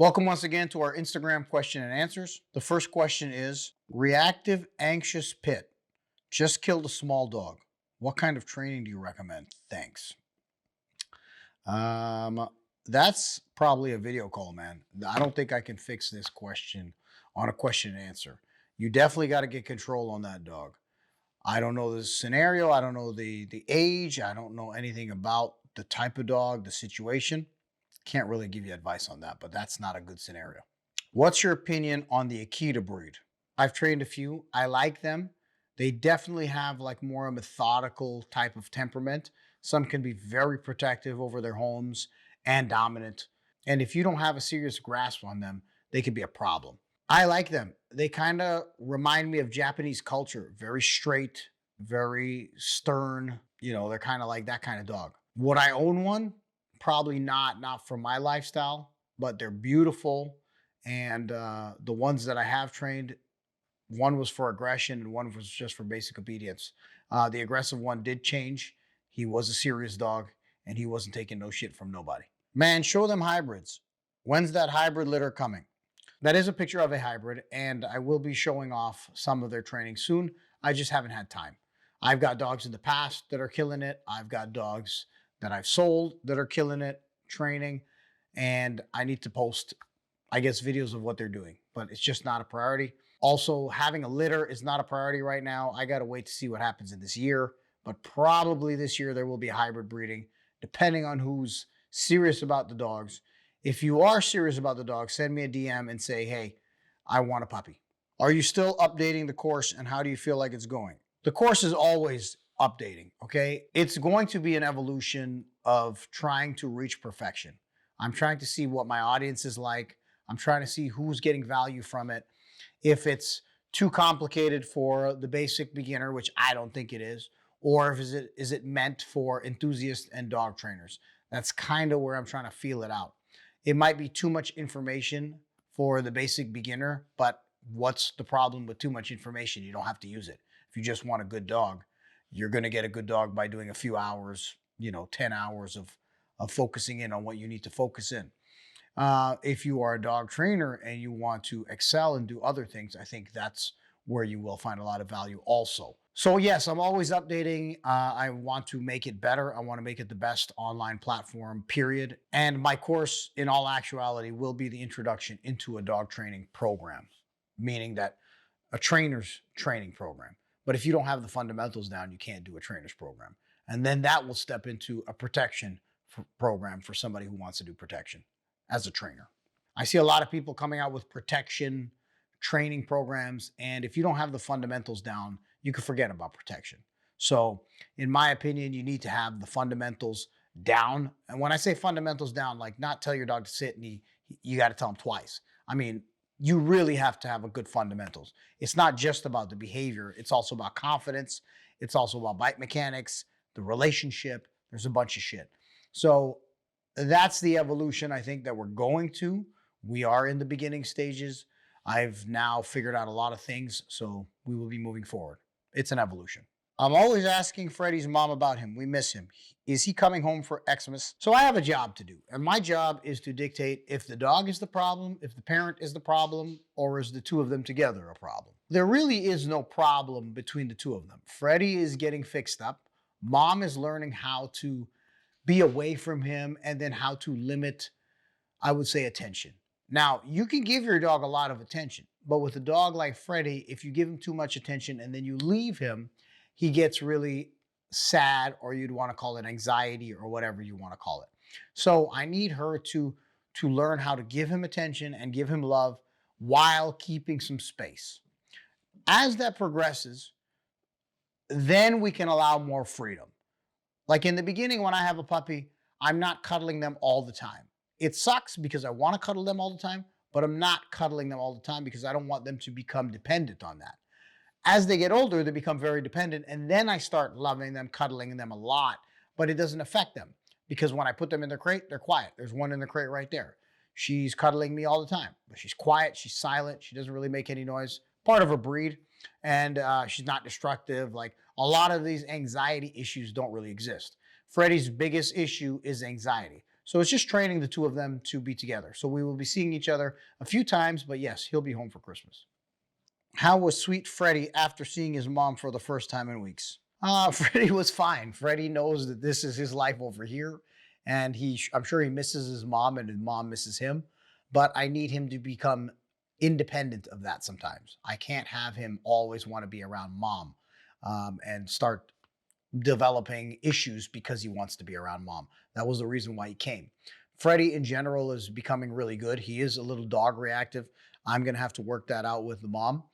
Welcome once again to our Instagram question and answers. The first question is reactive anxious pit. Just killed a small dog. What kind of training do you recommend? Thanks. Um, that's probably a video call, man. I don't think I can fix this question on a question and answer. You definitely got to get control on that dog. I don't know the scenario. I don't know the age. I don't know anything about the type of dog, the situation. Can't really give you advice on that, but that's not a good scenario. What's your opinion on the Akita breed? I've trained a few. I like them. They definitely have like more a methodical type of temperament. Some can be very protective over their homes and dominant. And if you don't have a serious grasp on them, they could be a problem. I like them. They kind of remind me of Japanese culture. Very straight, very stern. They're kind of like that kind of dog. Would I own one? Probably not for my lifestyle, but they're beautiful. And the ones that I have trained, one was for aggression and one was just for basic obedience. The aggressive one did change. He was a serious dog and he wasn't taking no shit from nobody. Man, show them hybrids. When's that hybrid litter coming? That is a picture of a hybrid, and I will be showing off some of their training soon. I just haven't had time. I've got dogs in the past that are killing it. I've got dogs that I've sold that are killing it, training, and I need to post, I guess, videos of what they're doing, but it's just not a priority. Also, having a litter is not a priority right now. I got to wait to see what happens in this year, but probably this year there will be a hybrid breeding, depending on who's serious about the dogs. If you are serious about the dog, send me a DM and say, hey, I want a puppy. Are you still updating the course and how do you feel like it's going? The course is always updating, okay? It's going to be an evolution of trying to reach perfection. I'm trying to see what my audience is like. I'm trying to see who's getting value from it. If it's too complicated for the basic beginner, which I don't think it is, or if is it meant for enthusiasts and dog trainers? That's kind of where I'm trying to feel it out. It might be too much information for the basic beginner, but what's the problem with too much information? You don't have to use it. If you just want a good dog, you're going to get a good dog by doing a few hours, 10 hours of focusing in on what you need to focus in. If you are a dog trainer and you want to excel and do other things, I think that's where you will find a lot of value also. So yes, I'm always updating. I want to make it better. I want to make it the best online platform, period. And my course, in all actuality, will be the introduction into a dog training program, meaning that a trainer's training program. But if you don't have the fundamentals down, you can't do a trainer's program. And then that will step into a protection program for somebody who wants to do protection as a trainer. I see a lot of people coming out with protection training programs. And if you don't have the fundamentals down, you can forget about protection. So in my opinion, you need to have the fundamentals down. And when I say fundamentals down, like not tell your dog to sit and you got to tell him twice. I mean, you really have to have a good fundamentals. It's not just about the behavior. It's also about confidence. It's also about bite mechanics, the relationship. There's a bunch of shit. So that's the evolution I think that we're going to. We are in the beginning stages. I've now figured out a lot of things, so we will be moving forward. It's an evolution. I'm always asking Freddie's mom about him. We miss him. Is he coming home for Xmas? So I have a job to do, and my job is to dictate if the dog is the problem, if the parent is the problem, or is the two of them together a problem? There really is no problem between the two of them. Freddie is getting fixed up. Mom is learning how to be away from him and then how to limit, I would say, attention. Now, you can give your dog a lot of attention, but with a dog like Freddie, if you give him too much attention and then you leave him, he gets really sad, or you'd want to call it anxiety or whatever you want to call it. So I need her to learn how to give him attention and give him love while keeping some space. As that progresses, then we can allow more freedom. Like in the beginning, when I have a puppy, I'm not cuddling them all the time. It sucks because I want to cuddle them all the time, but I'm not cuddling them all the time because I don't want them to become dependent on that. As they get older, they become very dependent, and then I start loving them, cuddling them a lot, but it doesn't affect them because when I put them in their crate, they're quiet. There's one in the crate right there. She's cuddling me all the time, but she's quiet, she's silent, she doesn't really make any noise. Part of her breed, and she's not destructive. Like a lot of these anxiety issues don't really exist. Freddie's biggest issue is anxiety. So it's just training the two of them to be together. So we will be seeing each other a few times, but yes, he'll be home for Christmas. How was sweet Freddie after seeing his mom for the first time in weeks? Freddie was fine. Freddie knows that this is his life over here, and I'm sure he misses his mom, and his mom misses him. But I need him to become independent of that sometimes. I can't have him always want to be around mom and start developing issues because he wants to be around mom. That was the reason why he came. Freddie in general is becoming really good. He is a little dog reactive. I'm going to have to work that out with the mom.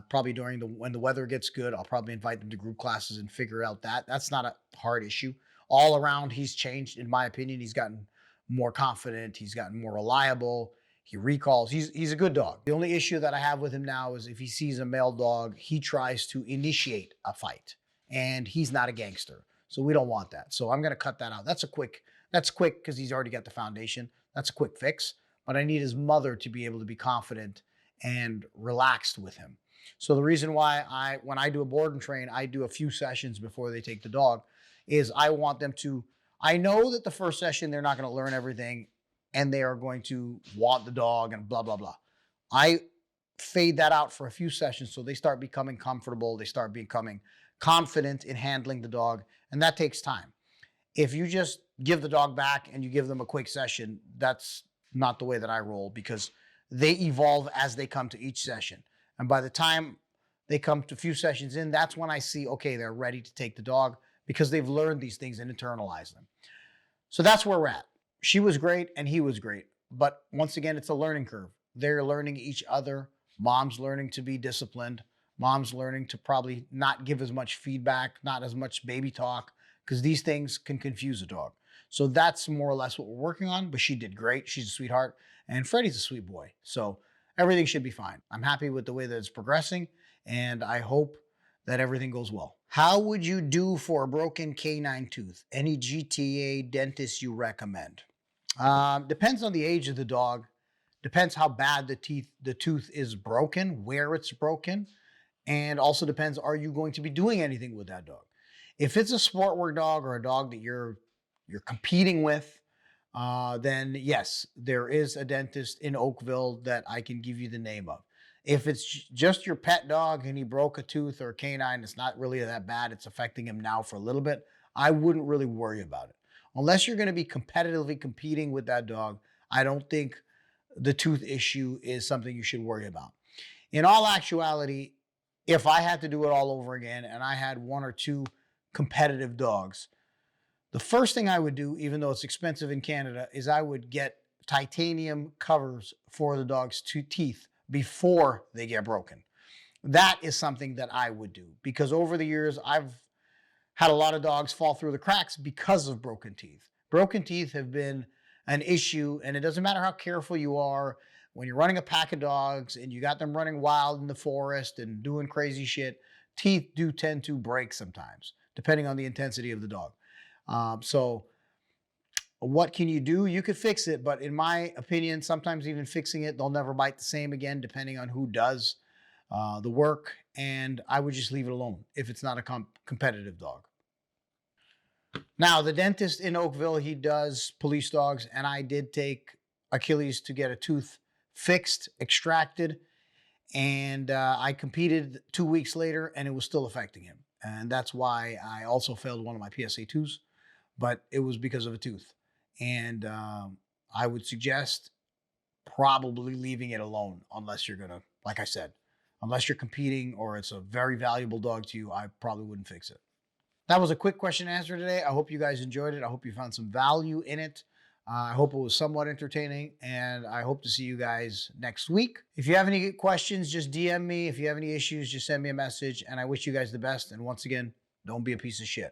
Probably when the weather gets good, I'll probably invite them to group classes and figure out that. That's not a hard issue. All around, he's changed, in my opinion. He's gotten more confident. He's gotten more reliable. He recalls. He's a good dog. The only issue that I have with him now is if he sees a male dog, he tries to initiate a fight, and he's not a gangster. So we don't want that. So I'm going to cut that out. That's quick because he's already got the foundation. That's a quick fix. But I need his mother to be able to be confident and relaxed with him. So the reason why when I do a board and train, I do a few sessions before they take the dog, is I want them to, I know that the first session, they're not going to learn everything and they are going to want the dog and blah, blah, blah. I fade that out for a few sessions so they start becoming comfortable. They start becoming confident in handling the dog, and that takes time. If you just give the dog back and you give them a quick session, that's not the way that I roll, because they evolve as they come to each session. And by the time they come to a few sessions in, that's when I see, okay, they're ready to take the dog because they've learned these things and internalized them. So that's where we're at. She was great and he was great. But once again, it's a learning curve. They're learning each other. Mom's learning to be disciplined. Mom's learning to probably not give as much feedback, not as much baby talk, because these things can confuse a dog. So that's more or less what we're working on, but she did great. She's a sweetheart, and Freddie's a sweet boy. So everything should be fine. I'm happy with the way that it's progressing, and I hope that everything goes well. How would you do for a broken canine tooth? Any GTA dentist you recommend? Depends on the age of the dog. Depends how bad the tooth is broken, where it's broken, and also depends, are you going to be doing anything with that dog? If it's a sport work dog or a dog that you're competing with, then yes, there is a dentist in Oakville that I can give you the name of. If it's just your pet dog and he broke a tooth or a canine, it's not really that bad. It's affecting him now for a little bit. I wouldn't really worry about it. Unless you're going to be competitively competing with that dog, I don't think the tooth issue is something you should worry about. In all actuality, if I had to do it all over again and I had one or two competitive dogs, the first thing I would do, even though it's expensive in Canada, is I would get titanium covers for the dog's teeth before they get broken. That is something that I would do, because over the years, I've had a lot of dogs fall through the cracks because of broken teeth. Broken teeth have been an issue, and it doesn't matter how careful you are. When you're running a pack of dogs and you got them running wild in the forest and doing crazy shit, teeth do tend to break sometimes, depending on the intensity of the dog. So what can you do? You could fix it, but in my opinion, sometimes even fixing it, they'll never bite the same again, depending on who does the work. And I would just leave it alone if it's not a competitive dog. Now, the dentist in Oakville, he does police dogs, and I did take Achilles to get a tooth fixed, extracted, and I competed 2 weeks later, and it was still affecting him. And that's why I also failed one of my PSA2s, but it was because of a tooth. And I would suggest probably leaving it alone unless you're going to, like I said, unless you're competing or it's a very valuable dog to you, I probably wouldn't fix it. That was a quick question and answer today. I hope you guys enjoyed it. I hope you found some value in it. I hope it was somewhat entertaining, and I hope to see you guys next week. If you have any questions, just DM me. If you have any issues, just send me a message, and I wish you guys the best. And once again, don't be a piece of shit.